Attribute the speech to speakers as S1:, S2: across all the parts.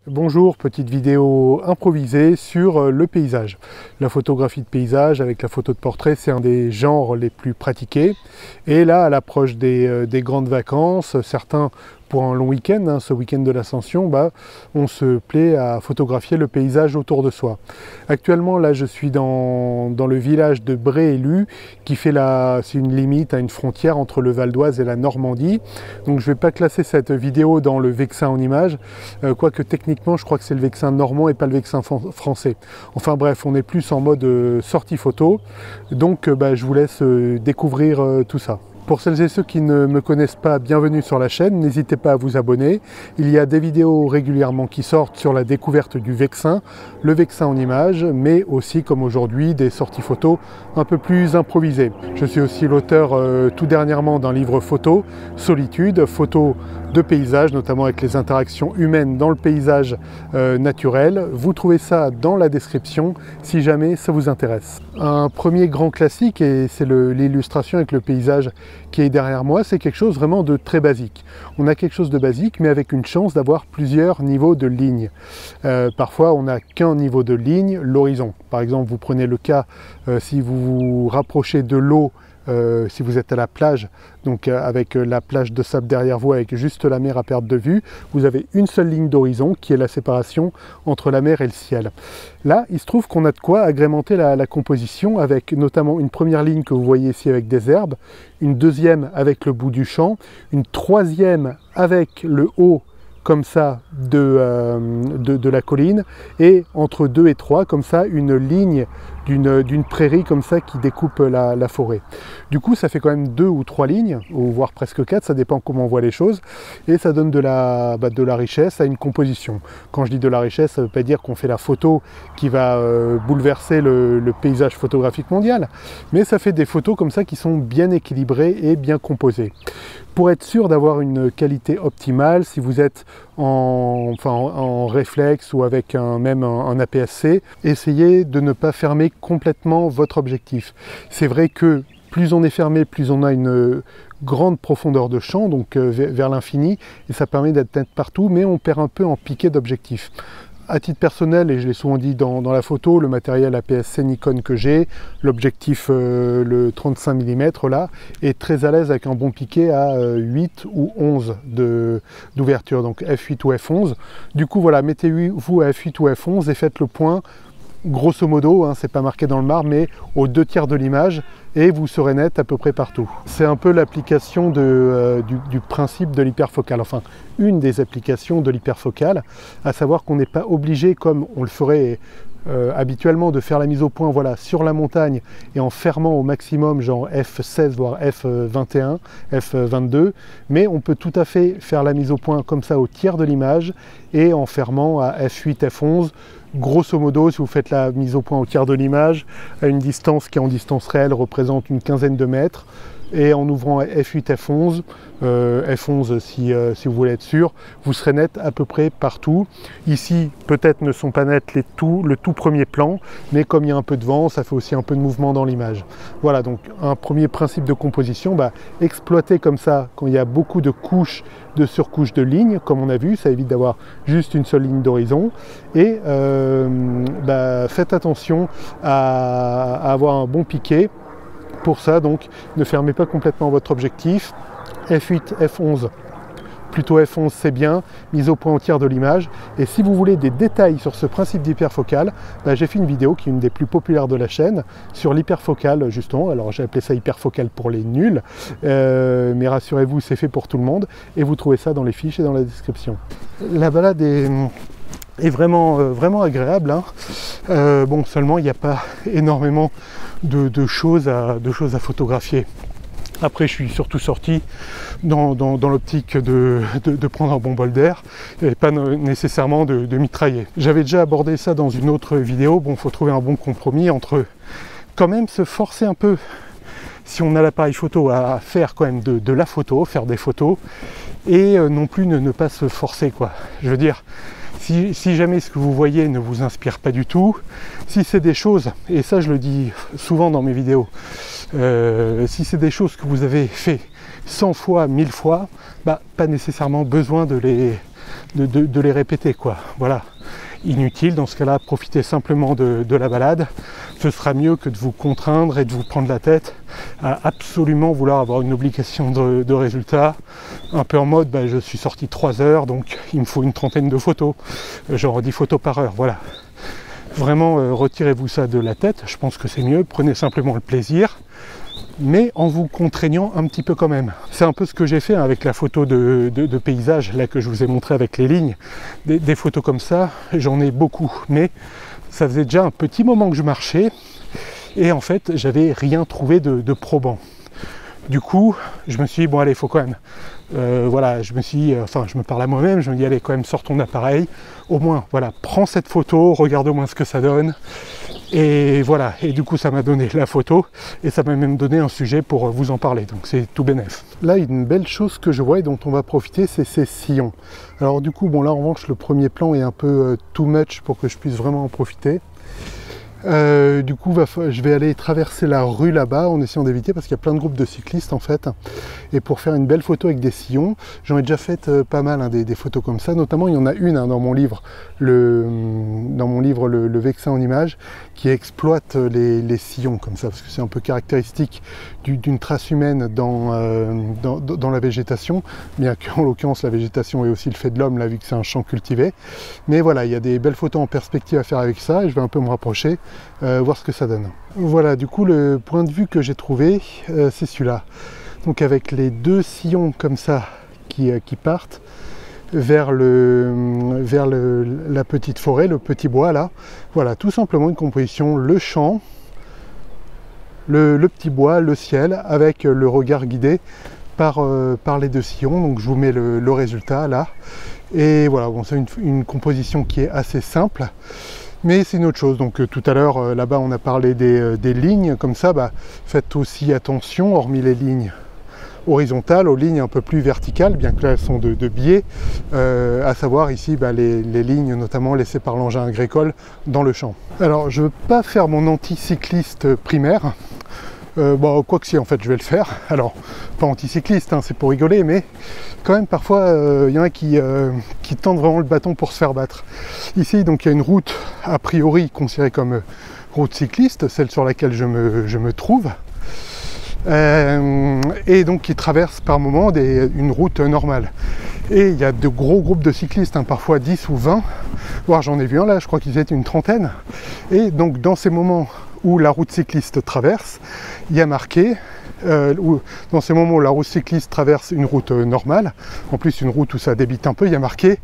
S1: Bonjour, petite vidéo improvisée sur le paysage. La photographie de paysage avec la photo de portrait, c'est un des genres les plus pratiqués. Et là, à l'approche des grandes vacances, certains pour un long week-end, ce week-end de l'Ascension, on se plaît à photographier le paysage autour de soi. Actuellement, là, je suis dans le village de Bréélu, qui fait c'est une limite, une frontière entre le Val d'Oise et la Normandie. Donc, je ne vais pas classer cette vidéo dans le Vexin en images, quoique techniquement, je crois que c'est le Vexin normand et pas le Vexin français. Enfin bref, on est plus en mode sortie photo. Donc, je vous laisse découvrir tout ça. Pour celles et ceux qui ne me connaissent pas, bienvenue sur la chaîne, n'hésitez pas à vous abonner. Il y a des vidéos régulièrement qui sortent sur la découverte du Vexin, le Vexin en images, mais aussi comme aujourd'hui des sorties photos un peu plus improvisées. Je suis aussi l'auteur tout dernièrement d'un livre photo, Solitude, photos de paysages, notamment avec les interactions humaines dans le paysage naturel. Vous trouvez ça dans la description si jamais ça vous intéresse. Un premier grand classique, et c'est l'illustration avec le paysage qui est derrière moi, c'est quelque chose vraiment de très basique. On a quelque chose de basique, mais avec une chance d'avoir plusieurs niveaux de ligne. Parfois, on n'a qu'un niveau de ligne, l'horizon. Par exemple, vous prenez le cas, si vous vous rapprochez de l'eau, si vous êtes à la plage, donc avec la plage de sable derrière vous, avec juste la mer à perte de vue, vous avez une seule ligne d'horizon qui est la séparation entre la mer et le ciel. Là, il se trouve qu'on a de quoi agrémenter la composition avec notamment une première ligne que vous voyez ici avec des herbes, une deuxième avec le bout du champ, une troisième avec le haut comme ça de la colline, et entre 2 et 3 comme ça une ligne d'une prairie comme ça qui découpe la forêt. Du coup ça fait quand même 2 ou 3 lignes, ou voire presque 4, ça dépend comment on voit les choses, et ça donne de la richesse à une composition. Quand je dis de la richesse, ça ne veut pas dire qu'on fait la photo qui va bouleverser le paysage photographique mondial, mais ça fait des photos comme ça qui sont bien équilibrées et bien composées. Pour être sûr d'avoir une qualité optimale, si vous êtes en réflexe ou avec même un APS-C, essayez de ne pas fermer complètement votre objectif. C'est vrai que plus on est fermé, plus on a une grande profondeur de champ, donc vers l'infini, et ça permet d'être partout, mais on perd un peu en piqué d'objectif. À titre personnel, et je l'ai souvent dit dans la photo, le matériel APS-C Nikon que j'ai, l'objectif le 35 mm là, est très à l'aise avec un bon piqué à 8 ou 11 d'ouverture, donc f8 ou f11. Du coup voilà, mettez-vous à f8 ou f11 et faites le point, grosso modo, c'est pas marqué dans le marbre, mais aux 2/3 de l'image, et vous serez net à peu près partout. C'est un peu l'application du principe de l'hyperfocale, enfin une des applications de l'hyperfocale, à savoir qu'on n'est pas obligé, comme on le ferait habituellement, de faire la mise au point sur la montagne et en fermant au maximum genre f16 voire f21, f22, mais on peut tout à fait faire la mise au point comme ça au tiers de l'image et en fermant à f8, f11. Grosso modo, si vous faites la mise au point au tiers de l'image, à une distance qui en distance réelle représente une quinzaine de mètres, et en ouvrant f8, f11, f11 si vous voulez être sûr, vous serez net à peu près partout. Ici, peut-être ne sont pas nets le tout premier plan, mais comme il y a un peu de vent, ça fait aussi un peu de mouvement dans l'image. Voilà, donc un premier principe de composition, exploiter comme ça, quand il y a beaucoup de couches, de surcouches de lignes, comme on a vu, ça évite d'avoir juste une seule ligne d'horizon, et faites attention à avoir un bon piqué. Pour ça, donc, ne fermez pas complètement votre objectif. F8, F11, plutôt F11 c'est bien, mise au point au tiers de l'image. Et si vous voulez des détails sur ce principe d'hyperfocale, j'ai fait une vidéo qui est une des plus populaires de la chaîne, sur l'hyperfocale justement. Alors j'ai appelé ça hyperfocale pour les nuls, mais rassurez-vous, c'est fait pour tout le monde. Et vous trouvez ça dans les fiches et dans la description. La balade est vraiment agréable. Bon, seulement il n'y a pas énormément de choses à photographier. Après, je suis surtout sorti dans l'optique de prendre un bon bol d'air et pas nécessairement de mitrailler. J'avais déjà abordé ça dans une autre vidéo. Bon, il faut trouver un bon compromis entre quand même se forcer un peu, si on a l'appareil photo, à faire quand même de la photo, faire des photos, et non plus ne pas se forcer, quoi. Je veux dire, si jamais ce que vous voyez ne vous inspire pas du tout, si c'est des choses, et ça je le dis souvent dans mes vidéos, si c'est des choses que vous avez fait 100 fois, 1000 fois, pas nécessairement besoin de de les répéter, quoi. Voilà. Inutile, dans ce cas-là, profitez simplement de la balade. Ce sera mieux que de vous contraindre et de vous prendre la tête à absolument vouloir avoir une obligation de résultat. Un peu en mode, je suis sorti 3 heures, donc il me faut une trentaine de photos, genre 10 photos par heure, voilà. Vraiment, retirez-vous ça de la tête, je pense que c'est mieux. Prenez simplement le plaisir, mais en vous contraignant un petit peu quand même. C'est un peu ce que j'ai fait avec la photo de paysage, là que je vous ai montré avec les lignes. Des photos comme ça, j'en ai beaucoup, mais ça faisait déjà un petit moment que je marchais, et en fait, j'avais rien trouvé de probant. Du coup, je me suis dit, bon allez, il faut quand même, voilà, je me parle à moi-même, je me dis, allez, quand même, sors ton appareil, au moins, voilà, prends cette photo, regarde au moins ce que ça donne, et voilà, et du coup, ça m'a donné la photo, et ça m'a même donné un sujet pour vous en parler, donc c'est tout bénef. Là, une belle chose que je vois et dont on va profiter, c'est ces sillons. Alors du coup, bon là, en revanche, le premier plan est un peu too much pour que je puisse vraiment en profiter. Du coup, je vais aller traverser la rue là-bas en essayant d'éviter parce qu'il y a plein de groupes de cyclistes en fait. Et pour faire une belle photo avec des sillons, j'en ai déjà fait pas mal des photos comme ça. Notamment, il y en a une dans mon livre, le Vexin en images, qui exploite les sillons comme ça parce que c'est un peu caractéristique d'une trace humaine dans la végétation, bien qu'en l'occurrence la végétation est aussi le fait de l'homme là vu que c'est un champ cultivé. Mais voilà, il y a des belles photos en perspective à faire avec ça et je vais un peu me rapprocher. Voir ce que ça donne. Voilà, du coup le point de vue que j'ai trouvé, c'est celui-là. Donc avec les 2 sillons comme ça qui partent vers la petite forêt, le petit bois là. Voilà, tout simplement une composition, le champ, le petit bois, le ciel, avec le regard guidé par les 2 sillons. Donc je vous mets le résultat là. Et voilà, bon, c'est une composition qui est assez simple. Mais c'est une autre chose, donc tout à l'heure là-bas on a parlé des lignes, comme ça faites aussi attention, hormis les lignes horizontales, aux lignes un peu plus verticales, bien que là elles sont de biais, à savoir ici les lignes notamment laissées par l'engin agricole dans le champ. Alors je ne veux pas faire mon anticycliste primaire, quoi que si en fait je vais le faire, alors pas anticycliste, c'est pour rigoler, mais quand même parfois il y en a qui tendent vraiment le bâton pour se faire battre. Ici donc il y a une route a priori considérée comme route cycliste, celle sur laquelle je me trouve, et donc qui traverse par moments une route normale. Et il y a de gros groupes de cyclistes, parfois 10 ou 20, voire j'en ai vu un là, je crois qu'ils étaient une trentaine, et donc dans ces moments où la route cycliste traverse, il y a marqué, dans ces moments où la route cycliste traverse une route normale, en plus une route où ça débite un peu, il y a marqué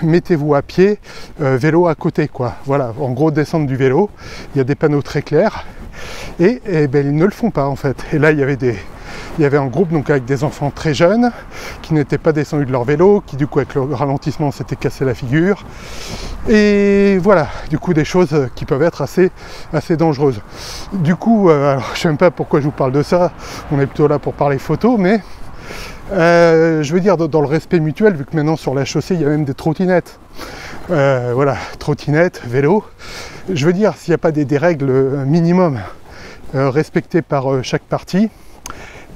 S1: mettez-vous à pied, vélo à côté, quoi. Voilà, en gros descendre du vélo, il y a des panneaux très clairs, et ils ne le font pas en fait. Et là il y avait un groupe donc avec des enfants très jeunes qui n'étaient pas descendus de leur vélo, qui du coup avec le ralentissement s'étaient cassé la figure. Et voilà, du coup des choses qui peuvent être assez dangereuses. Du coup, alors, je ne sais même pas pourquoi je vous parle de ça, on est plutôt là pour parler photo, mais je veux dire dans le respect mutuel, vu que maintenant sur la chaussée il y a même des trottinettes. Voilà, trottinettes, vélo. Je veux dire, s'il n'y a pas des règles minimum respectées par chaque partie,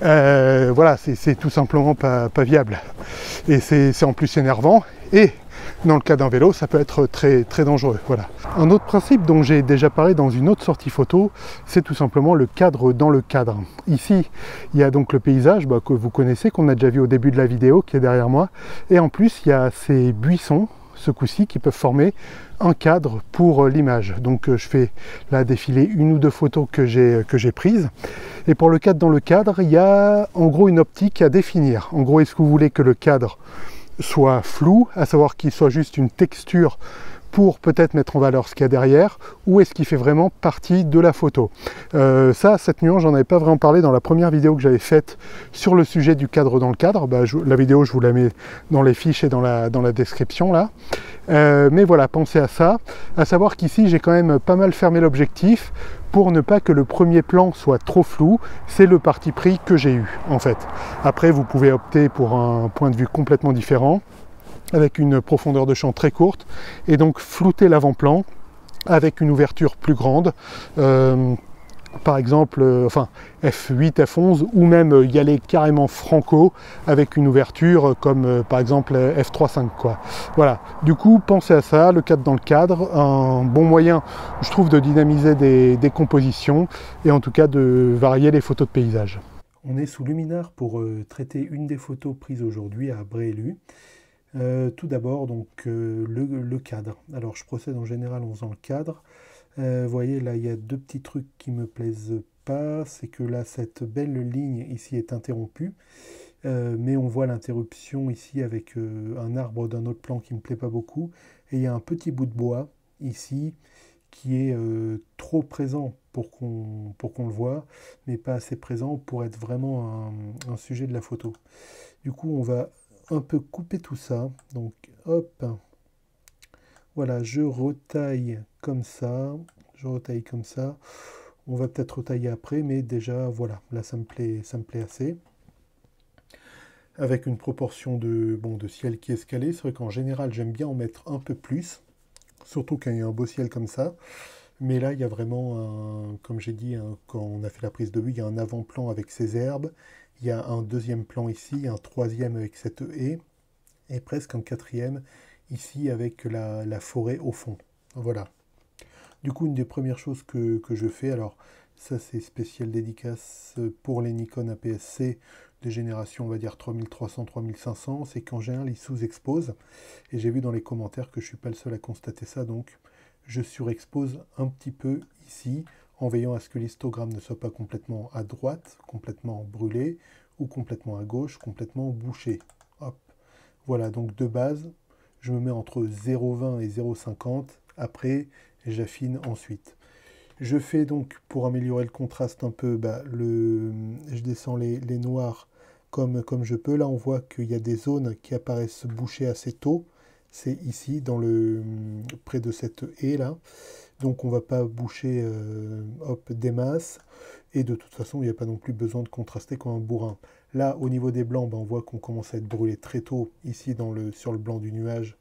S1: voilà, c'est tout simplement pas viable. Et c'est en plus énervant. Et dans le cas d'un vélo, ça peut être très dangereux. Voilà. Un autre principe dont j'ai déjà parlé dans une autre sortie photo, c'est tout simplement le cadre dans le cadre. Ici, il y a donc le paysage que vous connaissez, qu'on a déjà vu au début de la vidéo, qui est derrière moi. Et en plus, il y a ces buissons, ce coup-ci, qui peuvent former un cadre pour l'image. Donc je fais là défiler 1 ou 2 photos que j'ai prises. Et pour le cadre dans le cadre, il y a en gros une optique à définir. En gros, est-ce que vous voulez que le cadre soit flou, à savoir qu'il soit juste une texture pour peut-être mettre en valeur ce qu'il y a derrière, ou est-ce qu'il fait vraiment partie de la photo. Cette nuance, j'en avais pas vraiment parlé dans la première vidéo que j'avais faite sur le sujet du cadre dans le cadre. La vidéo, je vous la mets dans les fiches et dans la description là. Mais voilà, pensez à ça, à savoir qu'ici j'ai quand même pas mal fermé l'objectif pour ne pas que le premier plan soit trop flou. C'est le parti pris que j'ai eu en fait. Après vous pouvez opter pour un point de vue complètement différent, avec une profondeur de champ très courte, et donc flouter l'avant-plan avec une ouverture plus grande, par exemple, enfin F8, F11, ou même y aller carrément franco avec une ouverture comme par exemple F3.5 quoi. Voilà, du coup pensez à ça, le cadre dans le cadre, un bon moyen je trouve de dynamiser des compositions et en tout cas de varier les photos de paysage. On est sous Luminar pour traiter une des photos prises aujourd'hui à Brélu. Tout d'abord donc le cadre. Alors je procède en général en faisant le cadre. Vous voyez là il y a deux petits trucs qui me plaisent pas, c'est que là cette belle ligne ici est interrompue, mais on voit l'interruption ici avec un arbre d'un autre plan qui me plaît pas beaucoup, et il y a un petit bout de bois ici qui est trop présent pour qu'on le voit, mais pas assez présent pour être vraiment un sujet de la photo. Du coup on va un peu couper tout ça, donc hop, voilà, je retaille comme ça, je retaille comme ça. On va peut-être retailler après, mais déjà, voilà, là ça me plaît assez. Avec une proportion de ciel qui est escalée, c'est vrai qu'en général, j'aime bien en mettre un peu plus, surtout quand il y a un beau ciel comme ça. Mais là, il y a vraiment, comme j'ai dit, quand on a fait la prise de vue, il y a un avant-plan avec ces herbes, il y a un deuxième plan ici, un troisième avec cette haie, et presque un quatrième ici avec la forêt au fond. Voilà. Du coup, une des premières choses que je fais, alors ça c'est spécial dédicace pour les Nikon APS-C de génération, on va dire 3300-3500, c'est qu'en général ils sous-exposent. Et j'ai vu dans les commentaires que je ne suis pas le seul à constater ça, donc je surexpose un petit peu ici, en veillant à ce que l'histogramme ne soit pas complètement à droite, complètement brûlé, ou complètement à gauche, complètement bouché. Hop. Voilà, donc de base, je me mets entre 0,20 et 0,50. Après, j'affine ensuite. Je fais donc, pour améliorer le contraste un peu, je descends les noirs comme je peux. Là, on voit qu'il y a des zones qui apparaissent bouchées assez tôt. C'est ici, près de cette haie là. Donc, on ne va pas boucher hop, des masses. Et de toute façon, il n'y a pas non plus besoin de contraster comme un bourrin. Là, au niveau des blancs, on voit qu'on commence à être brûlé très tôt, ici sur le blanc du nuage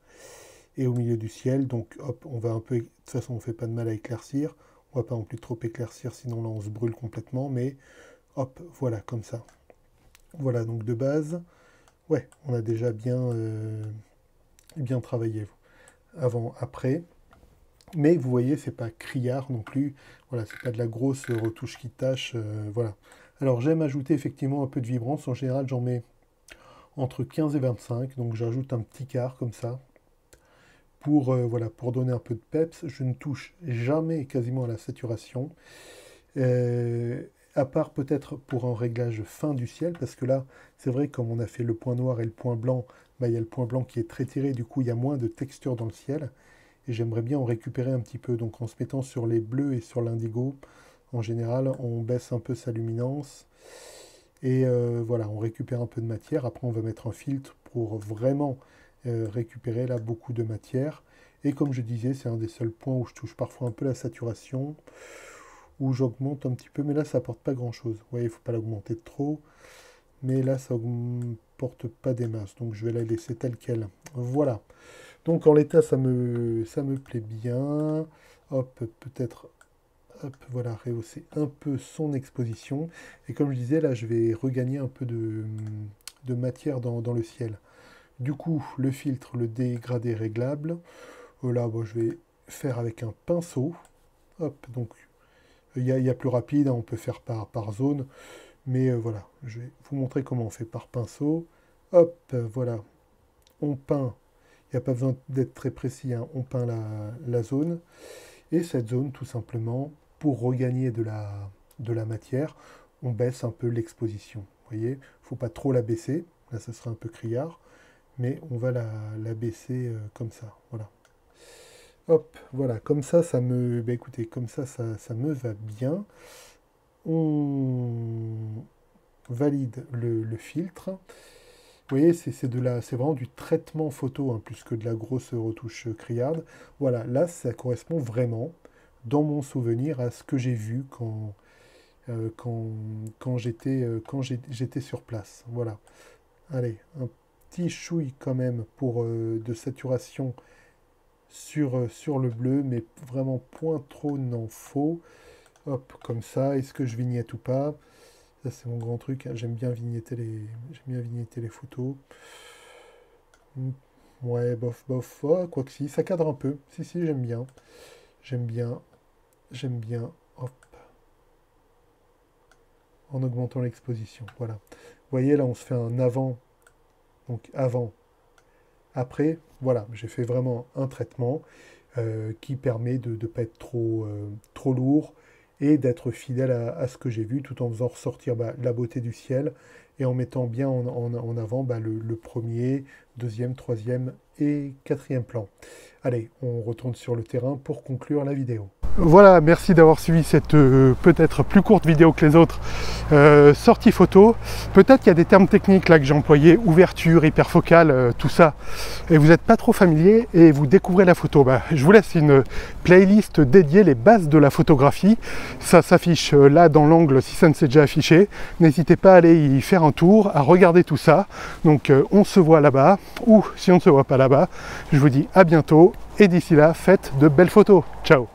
S1: et au milieu du ciel. Donc, hop, on va un peu... De toute façon, on ne fait pas de mal à éclaircir. On ne va pas non plus trop éclaircir, sinon là, on se brûle complètement. Mais, hop, voilà, comme ça. Voilà, donc de base, ouais, on a déjà bien travaillé. Avant, après. Mais vous voyez, c'est pas criard non plus. Voilà, c'est pas de la grosse retouche qui tâche. Voilà. Alors j'aime ajouter effectivement un peu de vibrance. En général, j'en mets entre 15 et 25. Donc j'ajoute un petit quart comme ça. Voilà, pour donner un peu de peps. Je ne touche jamais quasiment à la saturation. À part peut-être pour un réglage fin du ciel. Parce que là, c'est vrai, comme on a fait le point noir et le point blanc, il y a le point blanc qui est très tiré. Du coup, il y a moins de texture dans le ciel. Et j'aimerais bien en récupérer un petit peu. Donc en se mettant sur les bleus et sur l'indigo, en général, on baisse un peu sa luminance. Et voilà, on récupère un peu de matière. Après, on va mettre un filtre pour vraiment récupérer là beaucoup de matière. Et comme je disais, c'est un des seuls points où je touche parfois un peu la saturation, où j'augmente un petit peu, mais là, ça apporte pas grand-chose. Vous voyez, il ne faut pas l'augmenter de trop. Mais là, ça n'apporte pas des masses. Donc je vais la laisser telle qu'elle. Voilà. Donc en l'état, ça me plaît bien. Hop, peut-être, hop, voilà, rehausser un peu son exposition. Et comme je disais, là, je vais regagner un peu de matière dans le ciel. Du coup, le filtre, le dégradé réglable. Là, bon, je vais faire avec un pinceau. Hop, donc il y a plus rapide, hein, on peut faire par zone. Mais voilà, je vais vous montrer comment on fait par pinceau. Hop, voilà, on peint. Il n'y a pas besoin d'être très précis, hein. On peint la zone. Et cette zone, tout simplement, pour regagner de la matière, on baisse un peu l'exposition. Vous voyez, il ne faut pas trop la baisser. Là, ça sera un peu criard. Mais on va la baisser comme ça. Voilà. Hop, voilà. Comme ça, écoutez, comme ça me va bien. On valide le filtre. Vous voyez, c'est vraiment du traitement photo, hein, plus que de la grosse retouche criarde. Voilà, là, ça correspond vraiment, dans mon souvenir, à ce que j'ai vu quand j'étais sur place. Voilà. Allez, un petit chouille quand même pour de saturation sur le bleu, mais vraiment point trop n'en faut. hop, comme ça. Est-ce que je vignette ou pas? Ça, c'est mon grand truc, hein. J'aime bien vignetter les photos. Ouais, bof, bof. Oh, quoi que si, ça cadre un peu. Si, si, j'aime bien. J'aime bien. J'aime bien. Hop. En augmentant l'exposition. Voilà. Vous voyez, là, on se fait un avant. Donc, avant. Après, voilà. J'ai fait vraiment un traitement qui permet de ne pas être trop lourd et d'être fidèle à ce que j'ai vu, tout en faisant ressortir la beauté du ciel et en mettant bien en avant le premier, deuxième, troisième et quatrième plan. Allez, on retourne sur le terrain pour conclure la vidéo. Voilà, merci d'avoir suivi cette peut-être plus courte vidéo que les autres sortie photo. Peut-être qu'il y a des termes techniques là que j'ai employés, ouverture, hyperfocale, tout ça, et vous n'êtes pas trop familier et vous découvrez la photo. Je vous laisse une playlist dédiée les bases de la photographie. Ça s'affiche là dans l'angle si ça ne s'est déjà affiché. N'hésitez pas à aller y faire un tour, à regarder tout ça. Donc on se voit là-bas, ou si on ne se voit pas là-bas, je vous dis à bientôt et d'ici là, faites de belles photos. Ciao!